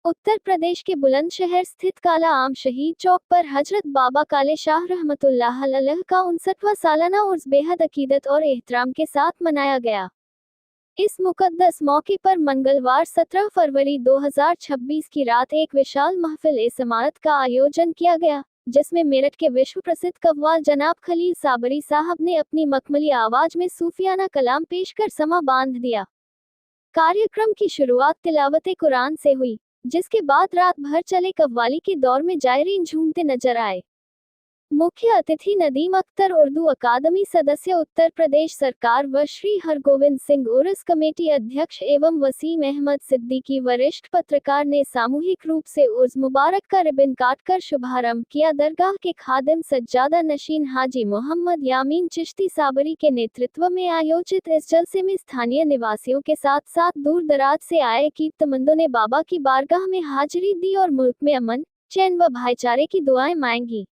उत्तर प्रदेश के बुलंदशहर स्थित काला आम शहीद चौक पर हजरत बाबा काले शाह रहमतुल्लाह अलैह का 59वां सालाना उर्स बेहद अकीदत और एहतराम के साथ मनाया गया। इस मुकद्दस मौके पर मंगलवार 17 फरवरी 2026 की रात एक विशाल महफिल-ए-समाअत का आयोजन किया गया, जिसमें मेरठ के विश्व प्रसिद्ध कव्वाल जनाब खलील साबरी साहब ने अपनी मखमली आवाज में सूफियाना कलाम पेश कर समा बांध दिया। कार्यक्रम की शुरुआत तिलावत कुरान से हुई, जिसके बाद रात भर चले कव्वाली के दौर में जायरीन झूमते नजर आए। मुख्य अतिथि नदीम अख्तर उर्दू अकादमी सदस्य उत्तर प्रदेश सरकार व श्री हरगोविंद सिंह उर्स कमेटी अध्यक्ष एवं वसीम अहमद सिद्दीकी वरिष्ठ पत्रकार ने सामूहिक रूप से उर्स मुबारक का रिबन काटकर शुभारंभ किया। दरगाह के खादिम सज्जादा नशीन हाजी मोहम्मद यामीन चिश्ती साबरी के नेतृत्व में आयोजित इस जलसे में स्थानीय निवासियों के साथ साथ दूर दराज से आए अकीदतमंदों ने बाबा की बारगाह में हाजिरी दी और मुल्क में अमन, चैन व भाईचारे की दुआएं मांगी।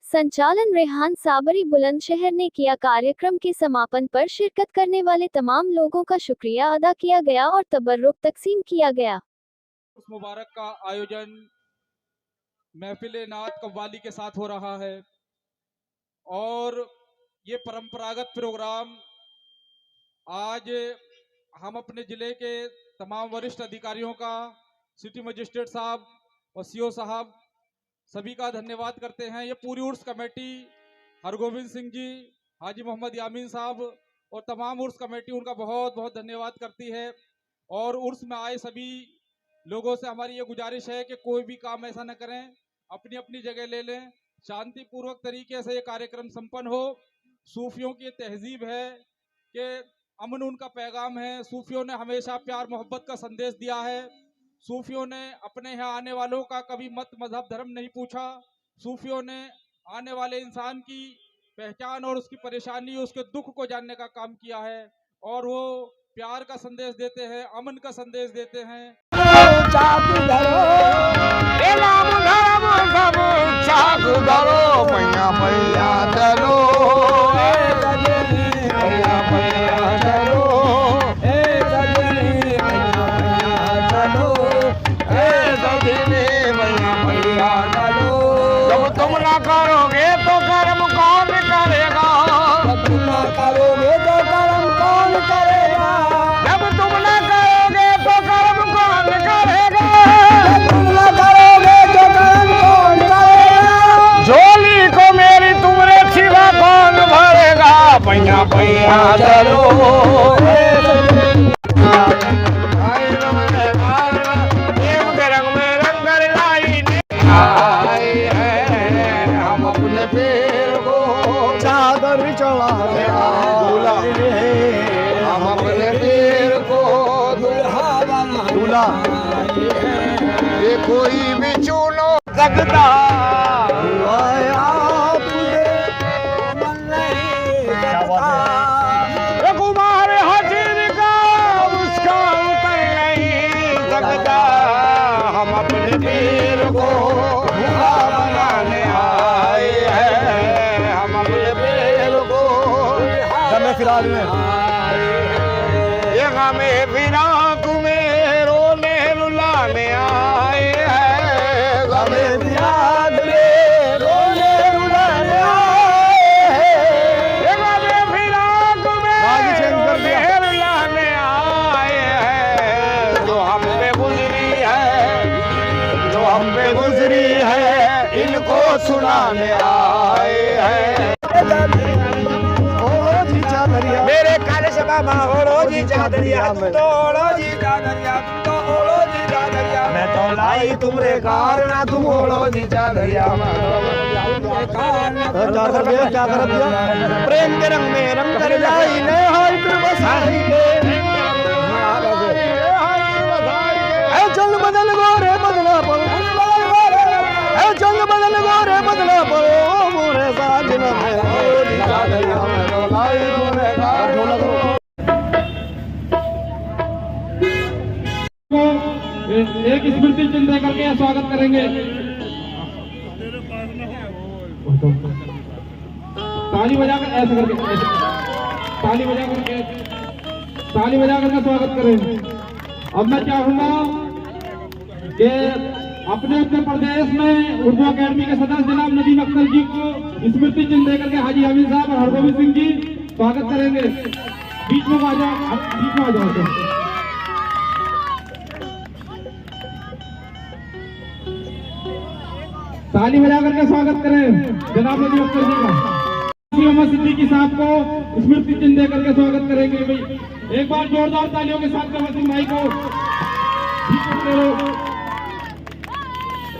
संचालन रेहान साबरी बुलंदशहर ने किया। कार्यक्रम के समापन पर शिरकत करने वाले तमाम लोगों का शुक्रिया अदा किया गया और तबर्रुक तकसीम किया गया। उस मुबारक का आयोजन महफिल नात कव्वाली के साथ हो रहा है और ये परंपरागत प्रोग्राम आज हम अपने जिले के तमाम वरिष्ठ अधिकारियों का, सिटी मजिस्ट्रेट साहब और सीओ साहब सभी का धन्यवाद करते हैं। ये पूरी उर्स कमेटी, हरगोविंद सिंह जी, हाजी मोहम्मद यामीन साहब और तमाम उर्स कमेटी उनका बहुत बहुत धन्यवाद करती है। और उर्स में आए सभी लोगों से हमारी ये गुजारिश है कि कोई भी काम ऐसा न करें, अपनी अपनी जगह ले लें, शांतिपूर्वक तरीके से ये कार्यक्रम संपन्न हो। सूफियों की तहजीब है कि अमन उनका पैगाम है। सूफियों ने हमेशा प्यार मोहब्बत का संदेश दिया है। सूफियों ने अपने यहाँ आने वालों का कभी मत मजहब धर्म नहीं पूछा। सूफियों ने आने वाले इंसान की पहचान और उसकी परेशानी, उसके दुख को जानने का काम किया है और वो प्यार का संदेश देते हैं, अमन का संदेश देते हैं। तुम ना करोगे तो कर्म कौन करेगा? तुम ना करोगे तो कर्म कौन करेगा? जब तुम ना करोगे तो कर्म कौन करेगा? तुम ना करोगे तो कर्म कौन करेगा? झोली को मेरी तुमरे सिवा कौन भरेगा? पैया पैया चलो चादर चढ़ा हम अपने पीर को दूल्हा बना दूल्हा। ये कोई भी चुनो सकता कुमार हसीन का उसका उतर नहीं सकता। हम अपने पीर को दूल्हा बनाने आए हैं। हम अपने पीर को फिराक में ये हमें फिराक में रोने रुलाने आए हैं। हमें फिराक में रोने रुलाने आए हैं। ये हमें फिराक में रोने रुलाने आए हैं। जो हम पे गुजरी है, जो हम पे गुजरी है, इनको सुनाने आए हैं। मेरे काले से बाबा ओढ़ो जी चादरिया, तो ओढ़ो जी चादरिया, तो ओढ़ो जी चादरिया। मैं तो लाई तुमरे कारना, तुम ओढ़ो जी चादरिया। क्या कर दिया? प्रेम के रंग में रंग कर लाई ने हाय तुम बसाई के। चल बदल गोरे बदला पड़ो, चल बदल गोरे बदला पड़ो मोरे साजना में चादरिया में तो लाई तुमरे कारना। एक स्मृति चिन्ह करके स्वागत करेंगे। ताली बजाकर ऐसे करके, ताली बजा करके स्वागत करें। अब मैं चाहूंगा कि अपने उत्तर प्रदेश में उर्दू अकेडमी के सदस्य जनाब नदीम अख्तर जी को स्मृति चिन्ह देकर के हाजी हमीद साहब और हरगोविंद सिंह जी स्वागत करेंगे। बीच में आ जाओ, बीच में आ जाओ। ताली बजा करके स्वागत करें जनाब नदीम अख्तर जी का। मोहम्मद सिद्दीकी साहब को स्मृति चिन्ह देकर के स्वागत करेंगे। भाई एक बार जोरदार तालियों के साथ वसीम भाई को,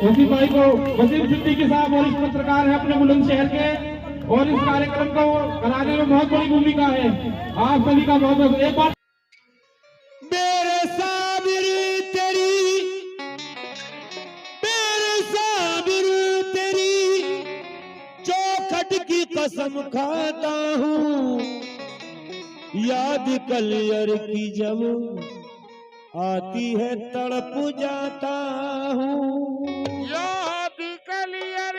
वसीम भाई को, वसीम सिद्दीकी साहब और इस पत्रकार है अपने बुलंदशहर के और इस कार्यक्रम को कराने में बहुत बड़ी भूमिका है। आप सभी का बहुत बहुत एक बार मेरे साबिर तेरी चौखट की कसम खाता हूँ, याद कलियर की जब आती है तड़प जाता हूँ, याद कलियर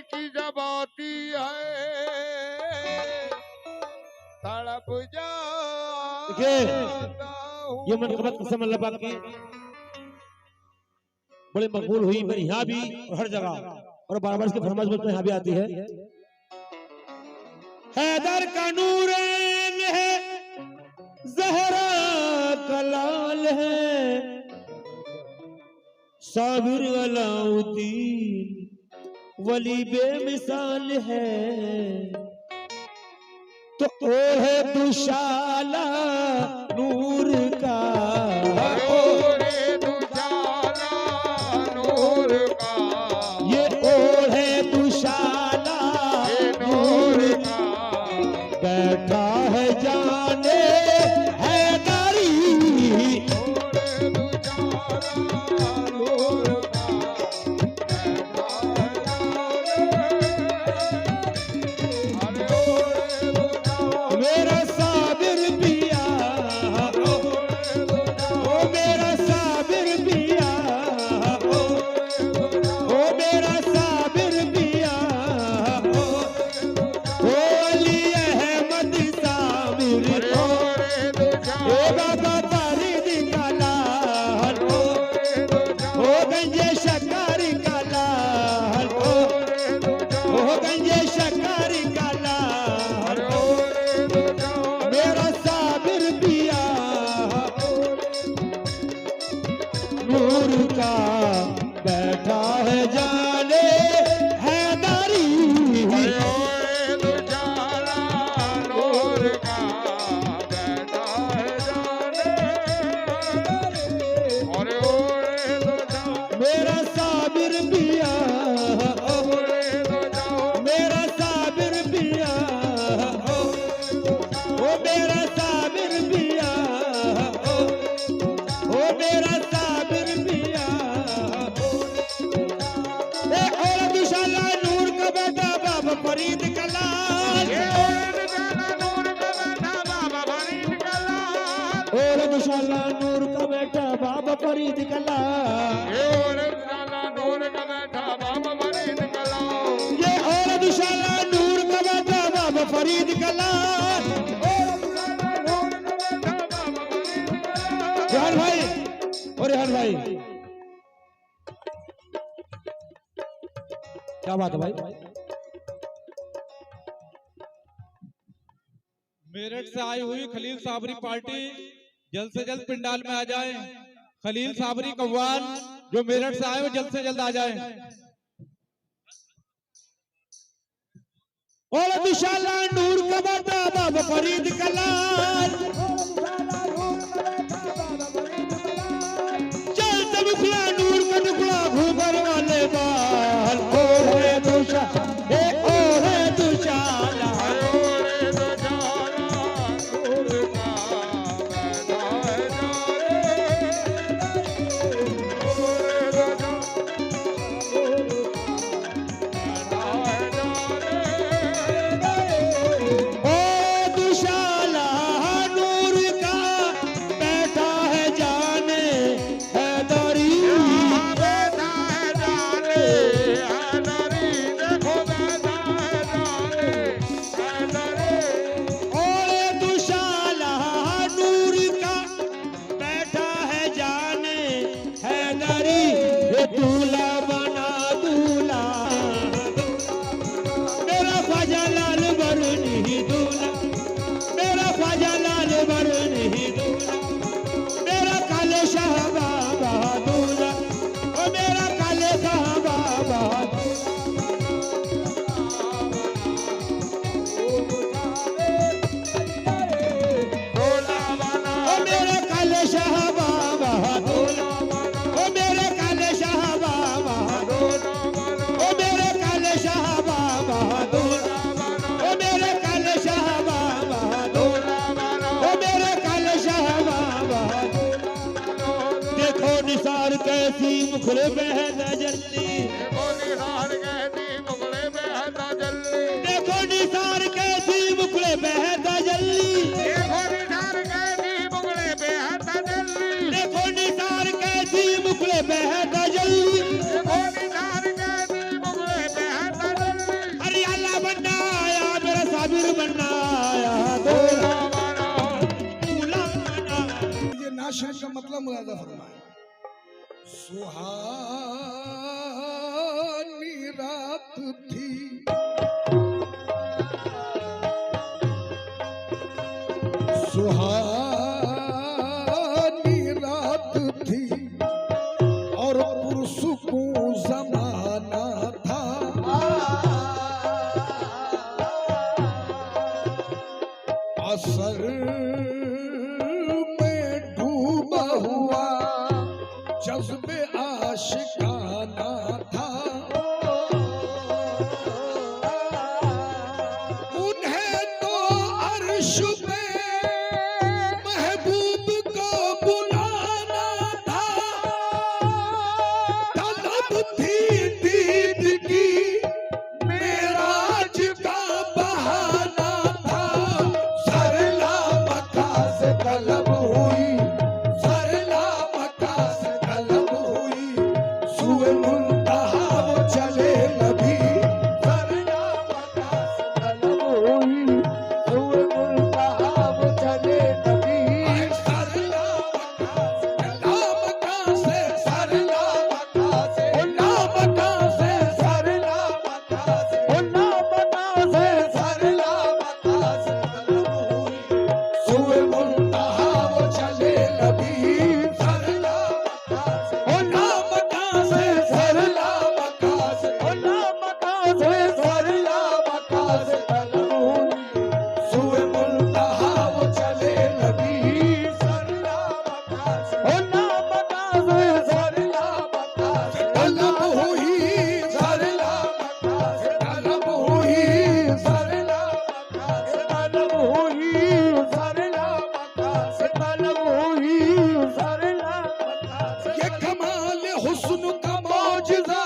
की जब आती है तड़प जाता हूँ। ये मनकबत कसम अल्लाह पाक की बड़ी मकबूल हुई मेरी यहाँ भी और हर जगह, और बार बार इसकी फरमाइश मुझ में यहाँ भी आती है। हैदर का नूरैन है, ज़हरा का लाल है, साबिर अलाउद्दीन वली बेमिसाल है, तो ओ है दुशाला नूर का, ये ओढ़ है दुशाला नूर का, बैठा है जाने हैदरी, मेरा साबिर पिया, ओ मेरा साबिर पिया, ओ मेरा साबिर पिया, ओ अली अहमद साबिर, ओ बाबा फरीद का लाल, ओ गंजे शक्कर का लाल, ओ गंजे शक्कर का लाल, मेरा साबिर पिया नूर का, बैठा है जाने हैदरी, मेरा साबिर पिया, मेरा साबिर पिया, ओ मेरा साबिर पिया, ओ मेरा साबिर पिया, और दुशाला नूर का बेटा बाबा फरीद का लाल, और दुशाला नूर का बेटा बाबा फरीद का लाल, ये और दुशाला नूर का बेटा बाबा फरीद का लाल, रेहान भाई और रेहान भाई, क्या बात है भाई। मेरठ से आई हुई खलील साबरी पार्टी जल्द से जल्द पिंडाल में आ जाए। खलील साबरी कव्वाल जो मेरठ से आए वो जल्द से जल्द आ जाए। और दुशाला नूर का बेटा बाबा फरीद का लाल, चलता मुखला नूर का टुकड़ा घूबर वाले बाल, और है दुशाला, और है दुशाला, ओ दुशाला नूर निसार कैसी मुखड़े में है तजल्ली, देखो निसार कैसी मुखड़े में है तजल्ली, देखो निसार कैसी मुखड़े में है तजल्ली, देखो निसार कैसी मुखड़े में है तजल्ली, देखो निसार कैसी मुखड़े में है तजल्ली, देखो निसार कैसी मुखड़े में है तजल्ली। अरे अल्लाह बनना आया मेरा साबिर बनना आया, दूल्हा बना दूल्हा बना। ये नात शरीफ का मतलब मुलाजा फरमाए। सुहानी रात थी, सुहानी रात थी और पुरसुकून ज़माना था। असर में डूबा हुआ जज्बे आशिकाना था। उन्हें तो अर्श पे महबूब को बुलाना था। तलब थी दीद की मेराज का बहाना था। सरला मक्का से तलब हुई, सरला मक्का से तलब हुई, सुए मुंतहा वो चले नबी। सरला मक्का से तलब हुई, सुए मुंतहा वो चले नबी। सरला मक्का से, सरला मक्का से, सरला मक्का से, सरला मक्का से, सरला मक्का से, सरला मक्का से तलब हुई, सुए मुंतहा वो चले नबी। सरला मक्का से, सरला मक्का से, सरला मक्का से, सरला मक्का से, सरला मक्का से तलब हुई, सुए मुंतहा वो चले नबी। सरला मक्का से, सरला मक्का से, सरला मक्का से तलब हुई, सरला मक्का से तलब हुई, सरला मक्का से तलब हुई, सरला मक्का से तलब हुई, सरला मक्का से। ये कमाल हुस्न का मौजज़ा,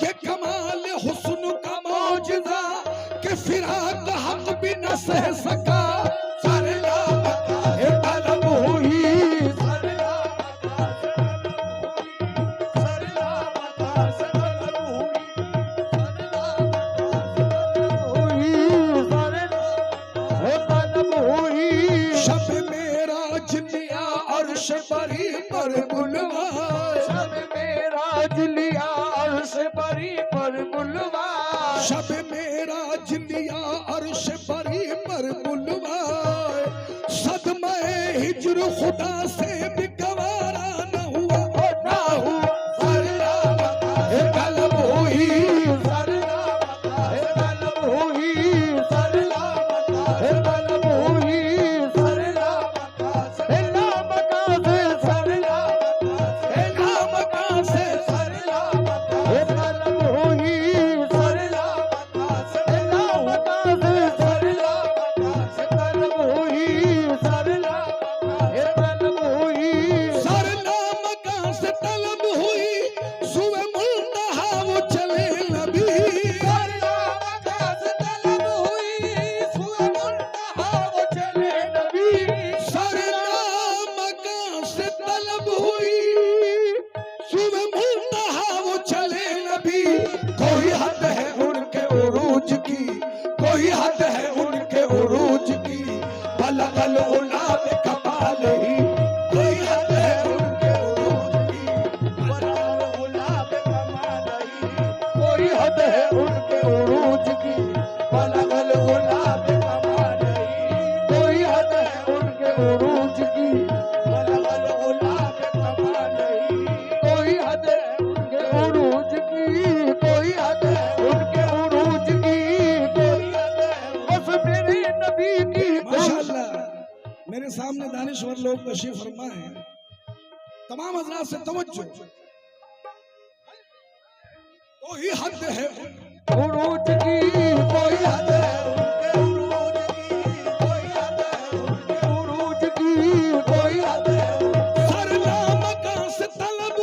ये कमाल हुस्न का मौजज़ा कि फिराक हक भी न सह सका। सरला मक्का से तलब हुई, सरला मक्का से तलब हुई, सरला मक्का से तलब हुई, सरला मक्का से तलब हुई। शब मेराज लिया अर्श परी पर बुलवाए, शब मेराज लिया अर्श परी पर बुलवाए, शब मेराज लिया अर्श परी पर बुलवाए। सदमे हिज्र खुदा से भी गवारा न हुआ, ना हुआ। सरला मक्का से तलब हुई, सरला मक्का से तलब हुई, सरला मक्का से तलब हुई, सरला मक्का से, सरला मक्का से, सरला मक्का से, सरला मक्का से तलब हुई, सरला मक्का से, सरला मक्का से, सरला मक्का से तलब हुई, सरला मक्का से तलब हुई, सरला मक्का से तलब हुई, सुए मुंतहा वो चले नबी। सरला मक्का से तलब हुई, सुए मुंतहा वो चले नबी। सरला मक्का से तलब हुई, सुए मुंतहा वो चले नबी। कोई हद है उनके उरूज की, कोई हद है उनके उरूज की, बलगल उलाब कपाल ही। कोई हद है उनके उरूज की, बलगल उलाब कमाल ही। कोई हद है उनके उरूज की, बलगल उलाब कमाल ही। कोई हद है उनके उरूज की, बलगल उलाब कमाल ही। कोई हद है उनके उरूज की, कोई हद है उनके उरूज की, कोई हद है बस मेरे नबी की। माशाअल्लाह, मेरे सामने दानिश्वर लोग तशरीफ फरमा हैं। तमाम हजरात से तवज्जो। कोई हद है उरूज की, कोई हद है उनके उरूज की, कोई हद है उनके उरूज की, कोई हद है। सरला मक्का से तलब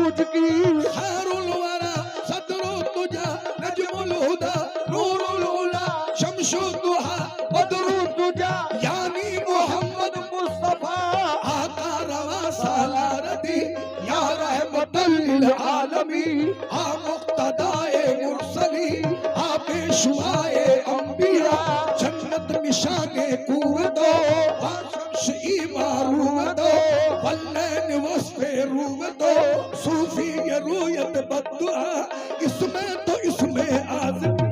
उरूज की खैरुल वरा सदरो तुझा नजमुल हुदा नूरुल उला शमशु दुहा बदरू तुझा यानी मोहम्मद मोहम्मद मुस्तफा आका रवा सालारदी या रहमतल लिल आलमी आ मुक्तदाए मुरसली आ पेशवाए अंबिया जन्नत निशाने कुवतो आ शम्स इमारूवतो वल्लैन वस्फे रूवतो सूफी ये रूयत बद्दुआ इसमें तो इसमें आज़मी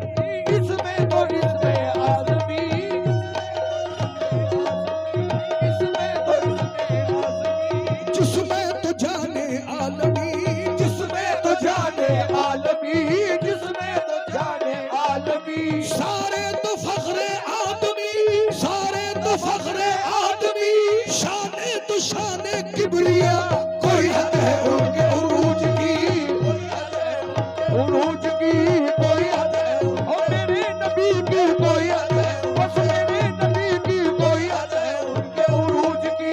इसमें तो इसमें आज़मी इसमें तो इसमें आज़मी जिसमें तो जाने आलमी जिसमें तो जाने आलमी जिसमें तो जाने आलमी सारे तो फख्रे आदमी सारे तो फख्रे आदमी शाने तो शाने किबरिया कोई हद है उनके उरूज की उरूज की कोई हद है और मेरे नबी की कोई हद है बस मेरे नबी की कोई हद है उनके उरूज की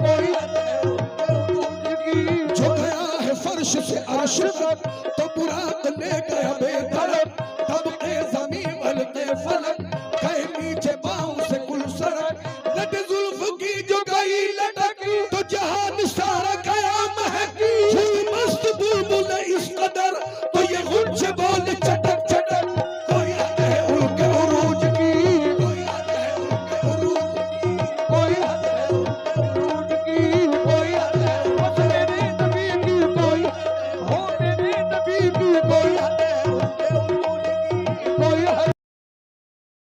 कोई हद है उनके उरूज की जो गया है फर्श से अर्श तक तो बुराक ले गया बेधड़क तब के जमीन वल के फलक कहे नीचे पाँव से कुल सड़क लट जुल्फ की जो गई लटक तो जहान